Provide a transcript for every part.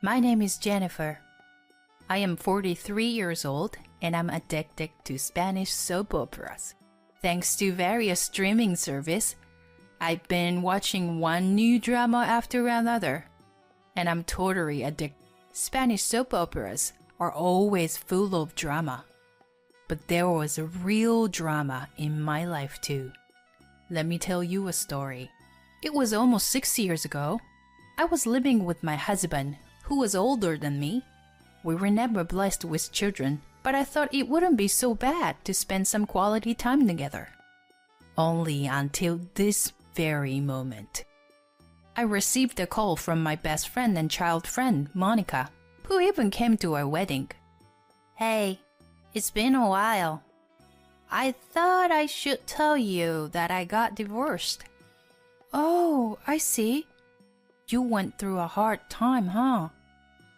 My name is Jennifer. I am 43 years old and I'm addicted to Spanish soap operas. Thanks to various streaming service, I've been watching one new drama after another, and I'm totally addicted. Spanish soap operas are always full of drama, but there was a real drama in my life too. Let me tell you a story. It was almost 6 years ago. I was living with my husband, who was older than me. We were never blessed with children, but I thought it wouldn't be so bad to spend some quality time together. Only until this very moment. I received a call from my best friend and child friend, Monica, who even came to our wedding. Hey, it's been a while. I thought I should tell you that I got divorced. Oh, I see. You went through a hard time, huh?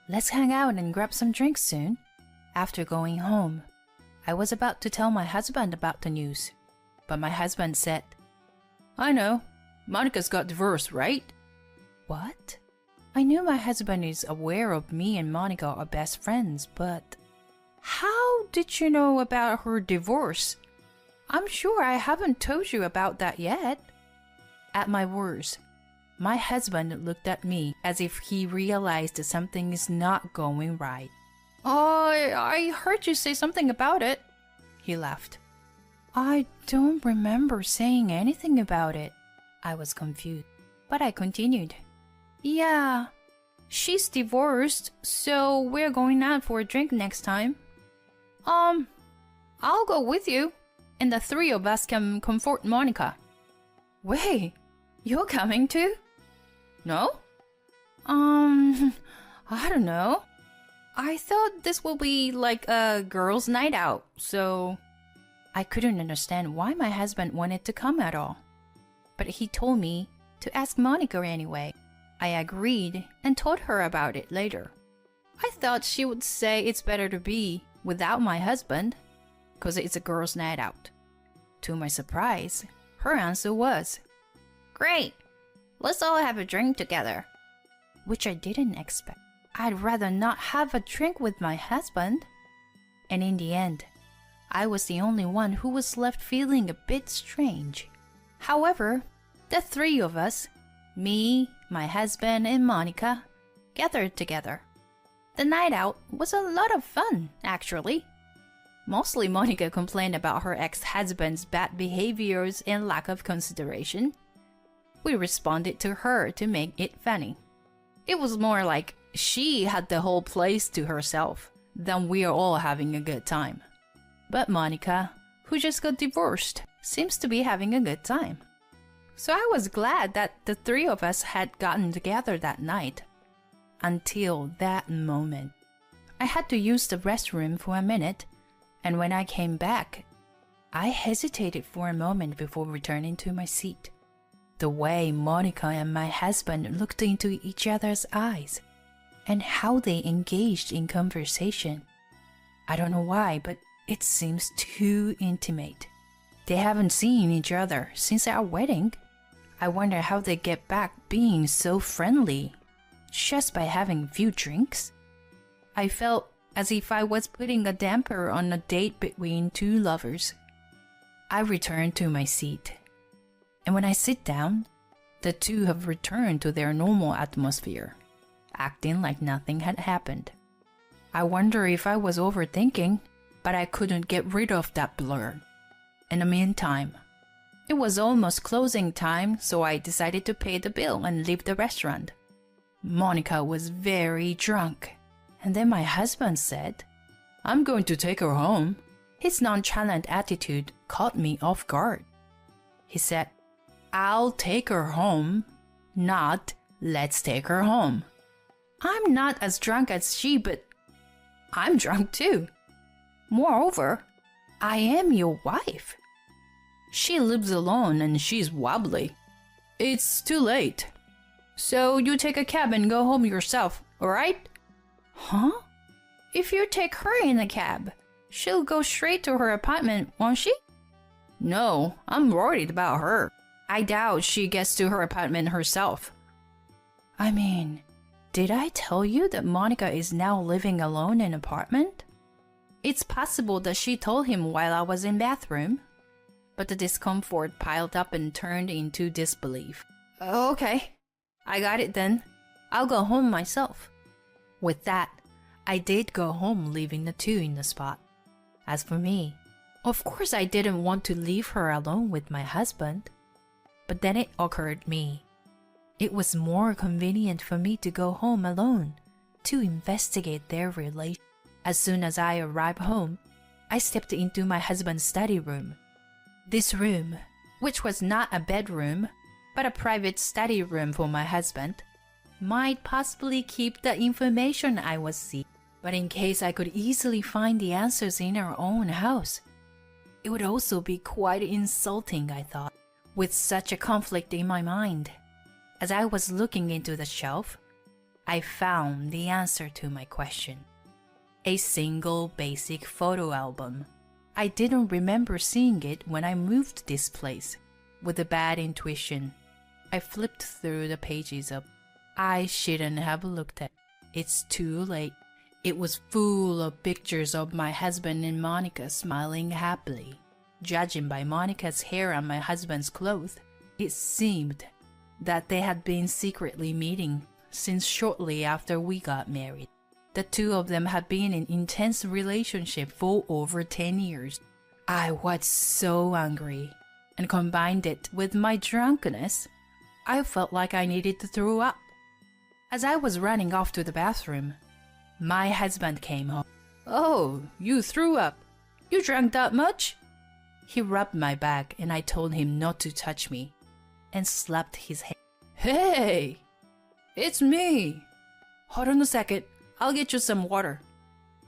Let's hang out and grab some drinks soon. After going home, I was about to tell my husband about the news, but my husband said, I know, Monica's got divorced, right? What? I knew my husband is aware of me and Monica are best friends, but how did you know about her divorce? I'm sure I haven't told you about that yet. At my words, my husband looked at me as if he realized something is not going right. Oh, I heard you say something about it. He laughed. I don't remember saying anything about it. I was confused, but I continued. Yeah, she's divorced, so we're going out for a drink next time. I'll go with you, and the three of us can comfort Monica. Wait, you're coming too? No? I don't know. I thought this would be like a girls' night out, so I couldn't understand why my husband wanted to come at all. But he told me to ask Monica anyway. I agreed and told her about it later. I thought she would say it's better to be without my husband, 'cause it's a girls' night out. To my surprise, her answer was, Great, let's all have a drink together. Which I didn't expect. I'd rather not have a drink with my husband. And in the end, I was the only one who was left feeling a bit strange. However, the three of us, me, my husband, and Monica, gathered together. The night out was a lot of fun, actually. Mostly Monica complained about her ex-husband's bad behaviors and lack of consideration. We responded to her to make it funny. It was more like she had the whole place to herself than we are all having a good time. But Monica, who just got divorced, seems to be having a good time. So I was glad that the three of us had gotten together that night. Until that moment. I had to use the restroom for a minute, and when I came back, I hesitated for a moment before returning to my seat. The way Monica and my husband looked into each other's eyes, and how they engaged in conversation. I don't know why, but it seems too intimate. They haven't seen each other since our wedding. I wonder how they get back being so friendly, just by having a few drinks. I felt as if I was putting a damper on a date between two lovers. I returned to my seat, and when I sit down, the two have returned to their normal atmosphere, acting like nothing had happened. I wonder if I was overthinking, but I couldn't get rid of that blur. In the meantime, it was almost closing time, so I decided to pay the bill and leave the restaurant. Monica was very drunk, and then my husband said, I'm going to take her home. His nonchalant attitude caught me off guard. He said, I'll take her home, not let's take her home. I'm not as drunk as she, but I'm drunk too. Moreover, I am your wife. She lives alone and she's wobbly. It's too late. So you take a cab and go home yourself, alright? Huh? If you take her in a cab, she'll go straight to her apartment, won't she? No, I'm worried about her. I doubt she gets to her apartment herself. I mean, Did I tell you that Monica is now living alone in an apartment? It's possible that she told him while I was in bathroom. But the discomfort piled up and turned into disbelief. Okay, I got it then. I'll go home myself. With that, I did go home, leaving the two in the spot. As for me, of course I didn't want to leave her alone with my husband. But then it occurred to me. It was more convenient for me to go home alone to investigate their relation. As soon as I arrived home, I stepped into my husband's study room. This room, which was not a bedroom, but a private study room for my husband, might possibly keep the information I was seeking. But in case I could easily find the answers in our own house, it would also be quite insulting, I thought, with such a conflict in my mind. As I was looking into the shelf, I found the answer to my question. A single basic photo album. I didn't remember seeing it when I moved this place. With a bad intuition, I flipped through the pages up. I shouldn't have looked at it. It's too late. It was full of pictures of my husband and Monica smiling happily. Judging by Monica's hair on my husband's clothes, it seemed that they had been secretly meeting since shortly after we got married. The two of them had been in intense relationship for over 10 years. I was so angry, and combined it with my drunkenness, I felt like I needed to throw up. As I was running off to the bathroom, my husband came home. Oh, you threw up. You drank that much? He rubbed my back and I told him not to touch me and slapped his hand. Hey, it's me. Hold on a second. I'll get you some water.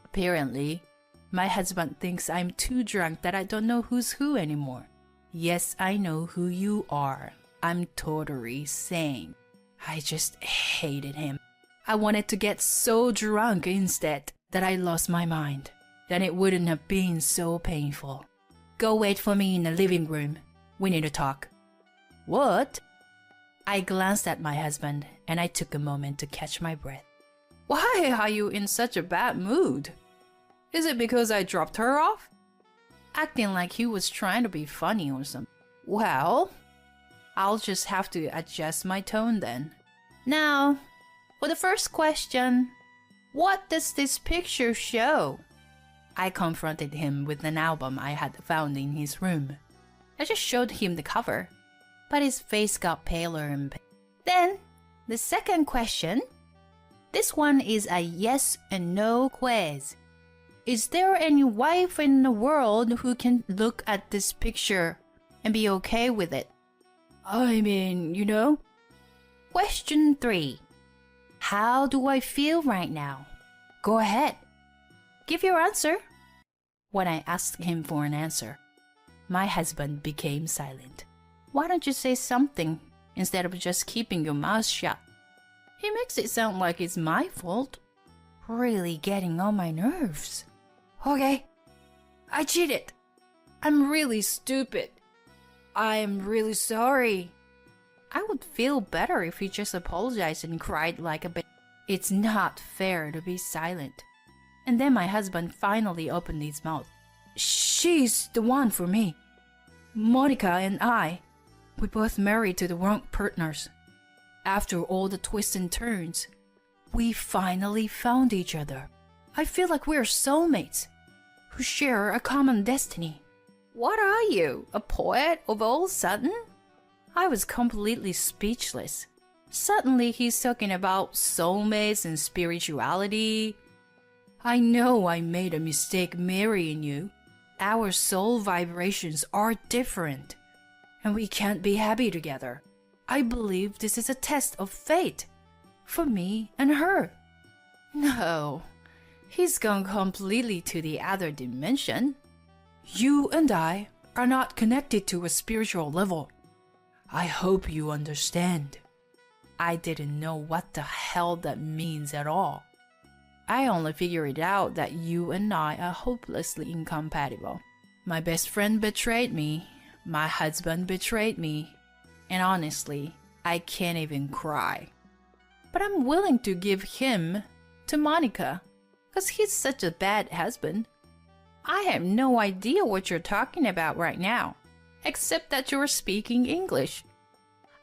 Apparently, my husband thinks I'm too drunk that I don't know who's who anymore. Yes, I know who you are. I'm totally sane. I just hated him. I wanted to get so drunk instead that I lost my mind. Then it wouldn't have been so painful. Go wait for me in the living room. We need to talk. What? I glanced at my husband and I took a moment to catch my breath. Why are you in such a bad mood? Is it because I dropped her off? Acting like he was trying to be funny or something. Well, I'll just have to adjust my tone then. Now, for the first question, what does this picture show? I confronted him with an album I had found in his room. I just showed him the cover, but his face got paler and paler. Then, the second question. This one is a yes and no quiz. Is there any wife in the world who can look at this picture and be okay with it? I mean, you know. Question 3. How do I feel right now? Go ahead. Give your answer. When I asked him for an answer, my husband became silent. Why don't you say something instead of just keeping your mouth shut? He makes it sound like it's my fault. Really getting on my nerves. Okay, I cheated. I'm really stupid. I'm really sorry. I would feel better if he just apologized and cried like a baby. It's not fair to be silent. And then my husband finally opened his mouth. She's the one for me. Monica and I, we both married to the wrong partners. After all the twists and turns, we finally found each other. I feel like we're soulmates who share a common destiny. What are you, a poet of all sudden? I was completely speechless. Suddenly he's talking about soulmates and spirituality. I know I made a mistake marrying you. Our soul vibrations are different, and we can't be happy together. I believe this is a test of fate for me and her. No, he's gone completely to the other dimension. You and I are not connected to a spiritual level. I hope you understand. I didn't know what the hell that means at all. I only figured out that you and I are hopelessly incompatible. My best friend betrayed me. My husband betrayed me. And honestly, I can't even cry. But I'm willing to give him to Monica, 'cause he's such a bad husband. I have no idea what you're talking about right now, except that you're speaking English.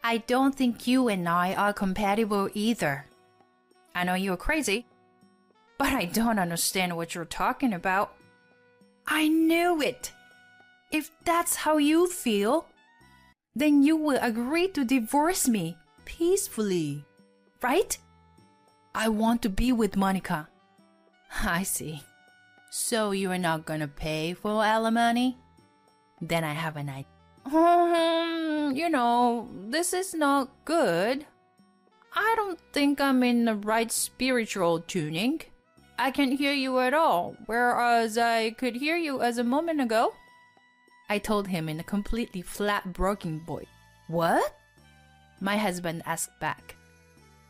I don't think you and I are compatible either. I know you're crazy, but I don't understand what you're talking about. I knew it. If that's how you feel, then you will agree to divorce me peacefully, right? I want to be with Monica. I see. So you're not gonna pay for alimony? Then I have an idea. This is not good. I don't think I'm in the right spiritual tuning. I can't hear you at all, whereas I could hear you as a moment ago. I told him in a completely flat, broken voice. What? My husband asked back.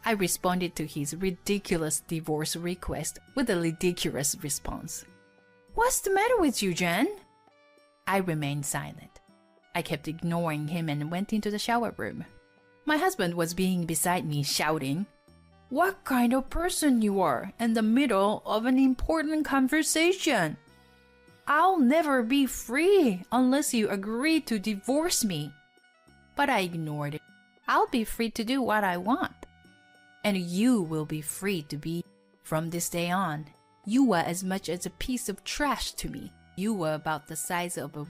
I responded to his ridiculous divorce request with a ridiculous response. What's the matter with you, Jen? I remained silent. I kept ignoring him and went into the shower room. My husband was being beside me, shouting, What kind of person you are in the middle of an important conversation? I'll never be free unless you agree to divorce me. But I ignored it. I'll be free to do what I want. And you will be free to be. From this day on, you were as much as a piece of trash to me. You were about the size of a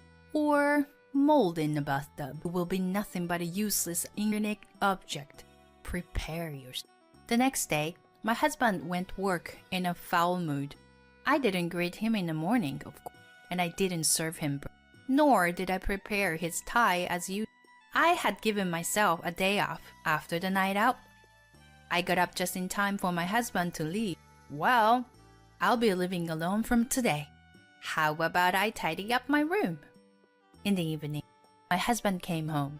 mold in a bathtub. You will be nothing but a useless inanimate object. Prepare yourself. The next day, my husband went to work in a foul mood. I didn't greet him in the morning, of course, and I didn't serve him, nor did I prepare his tie as usual. I had given myself a day off after the night out. I got up just in time for my husband to leave. Well, I'll be living alone from today. How about I tidy up my room? In the evening, my husband came home.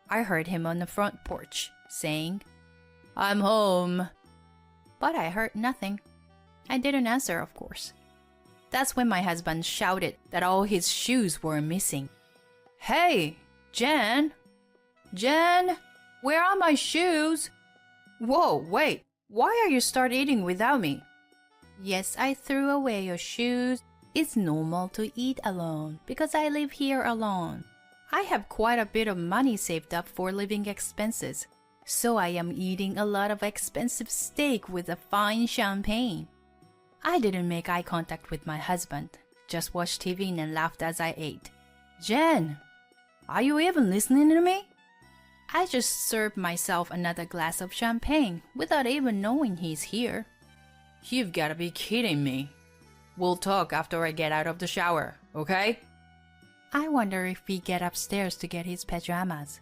I heard him on the front porch, saying, I'm home. But I heard nothing. I didn't answer, of course. That's when my husband shouted that all his shoes were missing. Hey, Jen! Jen! Where are my shoes? Whoa, wait. Why are you start eating without me? Yes, I threw away your shoes. It's normal to eat alone because I live here alone. I have quite a bit of money saved up for living expenses, so I am eating a lot of expensive steak with a fine champagne. I didn't make eye contact with my husband, just watched TV and laughed as I ate. Jen, are you even listening to me? I just served myself another glass of champagne without even knowing he's here. You've got to be kidding me. We'll talk after I get out of the shower, okay? I wonder if he get upstairs to get his pajamas.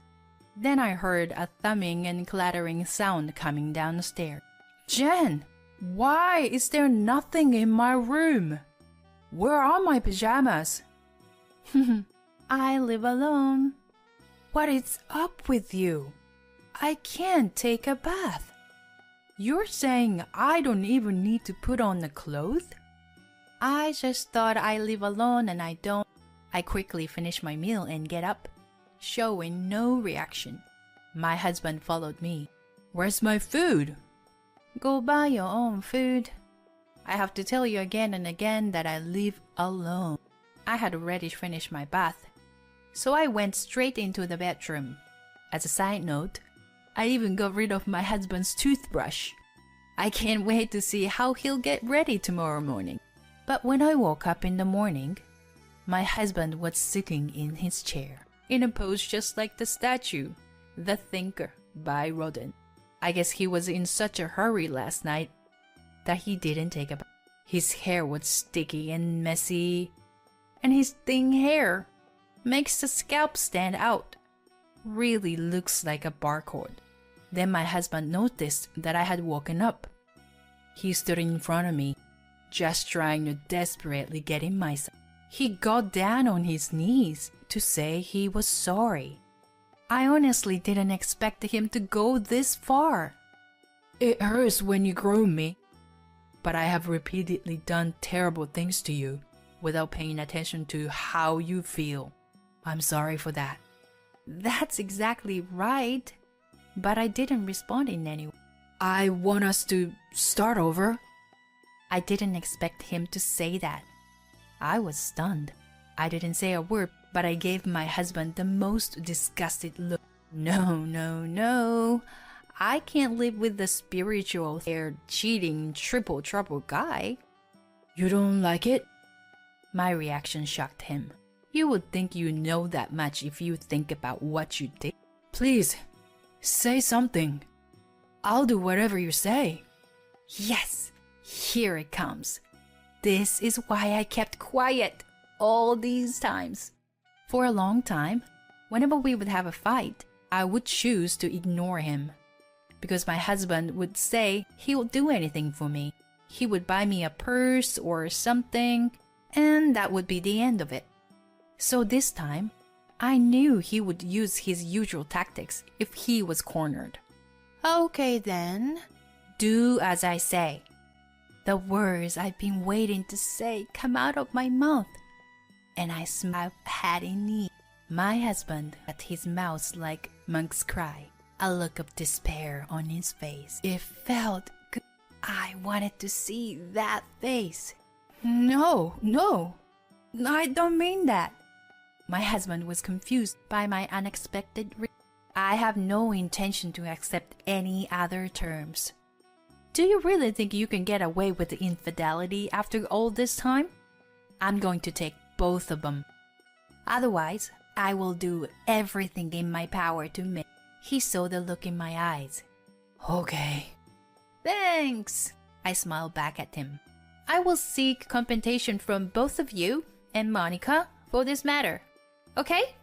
Then I heard a thumbing and clattering sound coming down the stairs. Jen, why is there nothing in my room? Where are my pajamas? I live alone. What is up with you? I can't take a bath. You're saying I don't even need to put on the clothes? I just thought I live alone and I don't. I quickly finish my meal and get up, showing no reaction. My husband followed me. Where's my food? Go buy your own food. I have to tell you again and again that I live alone. I had already finished my bath, so I went straight into the bedroom. As a side note, I even got rid of my husband's toothbrush. I can't wait to see how he'll get ready tomorrow morning. But when I woke up in the morning, my husband was sitting in his chair, in a pose just like the statue, The Thinker by Rodin. I guess he was in such a hurry last night that he didn't take a bath. His hair was sticky and messy, and his thin hair makes the scalp stand out. Really looks like a barcode. Then my husband noticed that I had woken up. He stood in front of me, just trying to desperately get in myself. He got down on his knees to say he was sorry. I honestly didn't expect him to go this far. It hurts when you groom me, but I have repeatedly done terrible things to you without paying attention to how you feel. I'm sorry for that. That's exactly right, but I didn't respond in any way. I want us to start over. I didn't expect him to say that. I was stunned. I didn't say a word, but I gave my husband the most disgusted look. No, no, no. I can't live with the spiritual, cheating, triple trouble guy. You don't like it? My reaction shocked him. You would think you know that much if you think about what you did. Please, say something. I'll do whatever you say. Yes, here it comes. This is why I kept quiet all these times. For a long time, whenever we would have a fight, I would choose to ignore him. Because my husband would say he would do anything for me. He would buy me a purse or something, and that would be the end of it. So this time, I knew he would use his usual tactics if he was cornered. Okay then, do as I say. The words I've been waiting to say come out of my mouth, and I smiled had in knee. My husband at his mouth like monk's cry, a look of despair on his face. It felt good. I wanted to see that face. No, I don't mean that. My husband was confused by my unexpected I have no intention to accept any other terms. Do you really think you can get away with the infidelity after all this time? I'm going to take both of them. Otherwise, I will do everything in my power to make. He saw the look in my eyes. Okay. Thanks. I smiled back at him. I will seek compensation from both of you and Monica for this matter. Okay?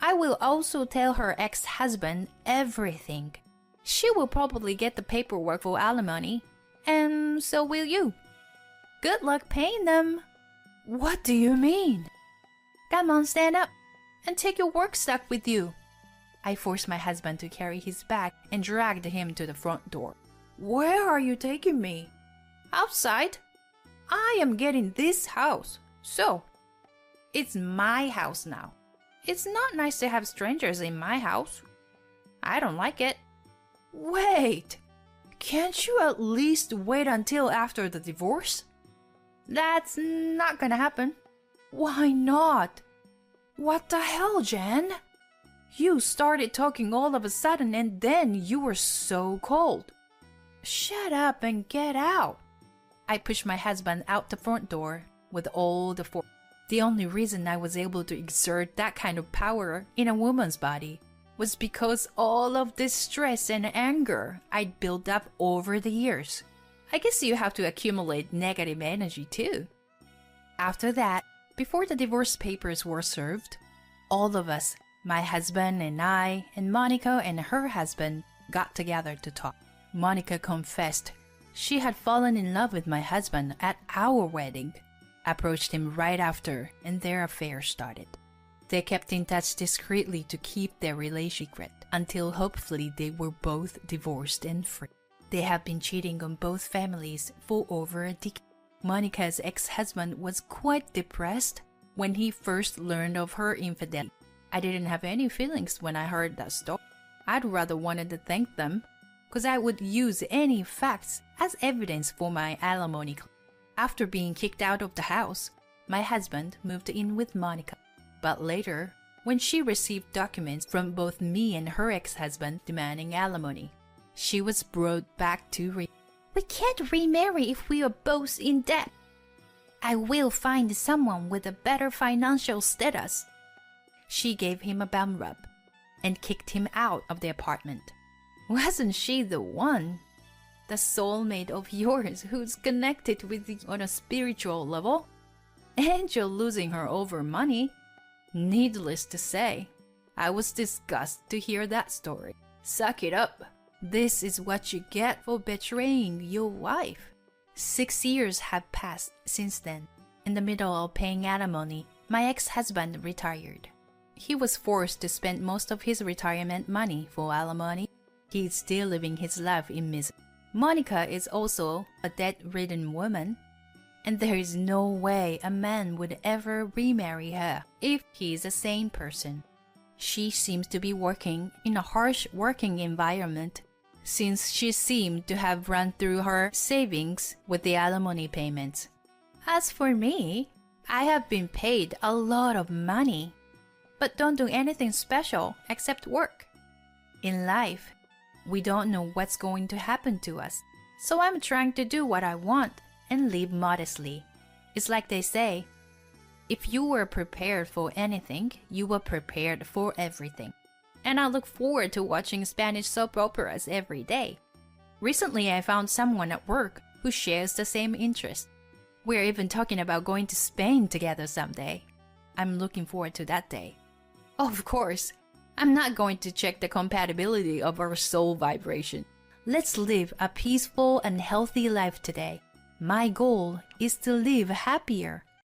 I will also tell her ex-husband everything. She will probably get the paperwork for alimony, and so will you. Good luck paying them. What do you mean? Come on, stand up and take your work stuff with you. I forced my husband to carry his bag and dragged him to the front door. Where are you taking me? Outside. I am getting this house, so it's my house now. It's not nice to have strangers in my house. I don't like it. Wait, can't you at least wait until after the divorce? That's not gonna happen. Why not? What the hell, Jen? You started talking all of a sudden and then you were so cold. Shut up and get out. I pushed my husband out the front door with all the force. The only reason I was able to exert that kind of power in a woman's body was because all of this stress and anger I'd built up over the years. I guess you have to accumulate negative energy too. After that, before the divorce papers were served, all of us, my husband and I, and Monica and her husband, got together to talk. Monica confessed she had fallen in love with my husband at our wedding, approached him right after, and their affair started. They kept in touch discreetly to keep their relationship secret until hopefully they were both divorced and free. They have been cheating on both families for over a decade. Monica's ex-husband was quite depressed when he first learned of her infidelity. I didn't have any feelings when I heard that story. I'd rather wanted to thank them, because I would use any facts as evidence for my alimony claim. After being kicked out of the house, my husband moved in with Monica. But later, when she received documents from both me and her ex-husband demanding alimony, she was brought back to We can't remarry if we are both in debt. I will find someone with a better financial status. She gave him a bum rub and kicked him out of the apartment. Wasn't she the one? The soulmate of yours who's connected with you on a spiritual level? Angel losing her over money? Needless to say, I was disgusted to hear that story. Suck it up. This is what you get for betraying your wife. 6 years have passed since then. In the middle of paying alimony, my ex-husband retired. He was forced to spend most of his retirement money for alimony. He is still living his life in misery. Monica is also a debt-ridden woman, and there is no way a man would ever remarry her if he is a sane person. She seems to be working in a harsh working environment, since she seemed to have run through her savings with the alimony payments. As for me, I have been paid a lot of money, but don't do anything special except work. In life, we don't know what's going to happen to us, so I'm trying to do what I want and live modestly. It's like they say, if you were prepared for anything, you were prepared for everything. And I look forward to watching Spanish soap operas every day. Recently, I found someone at work who shares the same interest. We're even talking about going to Spain together someday. I'm looking forward to that day. Of course, I'm not going to check the compatibility of our soul vibration. Let's live a peaceful and healthy life today. My goal is to live happier